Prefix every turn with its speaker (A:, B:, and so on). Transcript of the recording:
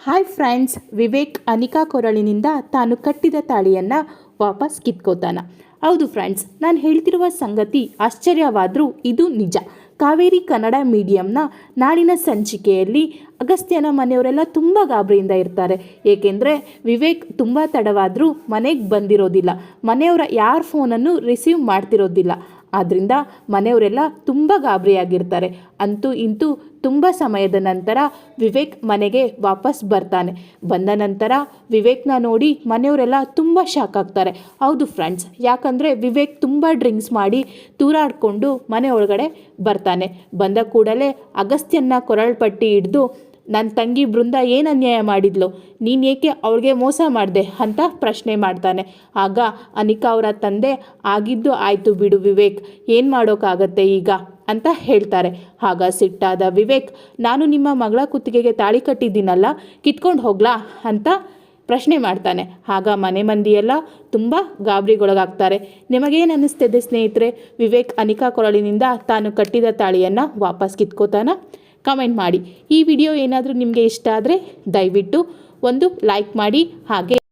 A: Hi friends, Vivek Anika ಕೊರಳಿನಿಂದ ತಾನು ಕಟ್ಟಿದ ತಾಳಿಯನ್ನು ವಾಪಸ್ ಕಿತ್ಕೋತಾನ. ಹೌದು ಫ್ರೆಂಡ್ಸ್, ನಾನು ಹೇಳ್ತಿರುವ ಸಂಗತಿ ಆಶ್ಚರ್ಯವಾದರೂ ಇದು ನಿಜ. ಕಾವೇರಿ ಕನ್ನಡ ಮೀಡಿಯಂನ ನಾಳಿನ ಸಂಚಿಕೆಯಲ್ಲಿ ಅಗಸ್ತ್ಯನ ಮನೆಯವರೆಲ್ಲ ತುಂಬ ಗಾಬರಿಯಿಂದ ಇರ್ತಾರೆ. ಏಕೆಂದರೆ ವಿವೇಕ್ ತುಂಬ ತಡವಾದರೂ ಮನೆಗೆ ಬಂದಿರೋದಿಲ್ಲ, ಮನೆಯವರ ಯಾರ ಫೋನನ್ನು ರಿಸೀವ್ ಮಾಡ್ತಿರೋದಿಲ್ಲ. ಆದ್ದರಿಂದ ಮನೆಯವರೆಲ್ಲ ತುಂಬ ಗಾಬರಿಯಾಗಿರ್ತಾರೆ. ಅಂತೂ ಇಂತೂ ತುಂಬ ಸಮಯದ ನಂತರ ವಿವೇಕ್ ಮನೆಗೆ ವಾಪಸ್ ಬರ್ತಾನೆ. ಬಂದ ನಂತರ ವಿವೇಕ್ನ ನೋಡಿ ಮನೆಯವರೆಲ್ಲ ತುಂಬ ಶಾಕ್ ಆಗ್ತಾರೆ. ಹೌದು ಫ್ರೆಂಡ್ಸ್, ಯಾಕಂದರೆ ವಿವೇಕ್ ತುಂಬ ಡ್ರಿಂಕ್ಸ್ ಮಾಡಿ ತೂರಾಡಿಕೊಂಡು ಮನೆ ಒಳಗಡೆ ಬರ್ತಾನೆ. ಬಂದ ಕೂಡಲೇ ಅಗಸ್ತ್ಯನ ಕೊರಳ್ಪಟ್ಟಿ ಹಿಡಿದು, ನನ್ನ ತಂಗಿ ಬೃಂದ ಏನು ಅನ್ಯಾಯ ಮಾಡಿದ್ಲು, ನೀನು ಏಕೆ ಅವಳಿಗೆ ಮೋಸ ಮಾಡಿದೆ ಅಂತ ಪ್ರಶ್ನೆ ಮಾಡ್ತಾನೆ. ಆಗ ಅನಿಕಾ ಅವರ ತಂದೆ, ಆಗಿದ್ದು ಆಯಿತು ಬಿಡು ವಿವೇಕ್, ಏನು ಮಾಡೋಕ್ಕಾಗತ್ತೆ ಈಗ ಅಂತ ಹೇಳ್ತಾರೆ. ಆಗ ಸಿಟ್ಟಾದ ವಿವೇಕ್, ನಾನು ನಿಮ್ಮ ಮಗಳ ಕುತ್ತಿಗೆಗೆ ತಾಳಿ ಕಟ್ಟಿದ್ದೀನಲ್ಲ, ಕಿತ್ಕೊಂಡು ಹೋಗ್ಲಾ ಅಂತ ಪ್ರಶ್ನೆ ಮಾಡ್ತಾನೆ. ಆಗ ಮನೆ ಮಂದಿಯೆಲ್ಲ ತುಂಬ ಗಾಬರಿಗೊಳಗಾಗ್ತಾರೆ. ನಿಮಗೇನು ಅನ್ನಿಸ್ತಿದೆ ಸ್ನೇಹಿತರೆ? ವಿವೇಕ್ ಅನಿಕಾ ಕೊರಳಿನಿಂದ ತಾನು ಕಟ್ಟಿದ ತಾಳಿಯನ್ನು ವಾಪಸ್ ಕಿತ್ಕೋತಾನ? ಕಮೆಂಟ್ ಮಾಡಿ. ಈ ವಿಡಿಯೋ ಏನಾದರೂ ನಿಮಗೆ ಇಷ್ಟ ಆದರೆ ದಯವಿಟ್ಟು ಒಂದು ಲೈಕ್ ಮಾಡಿ. ಹಾಗೆ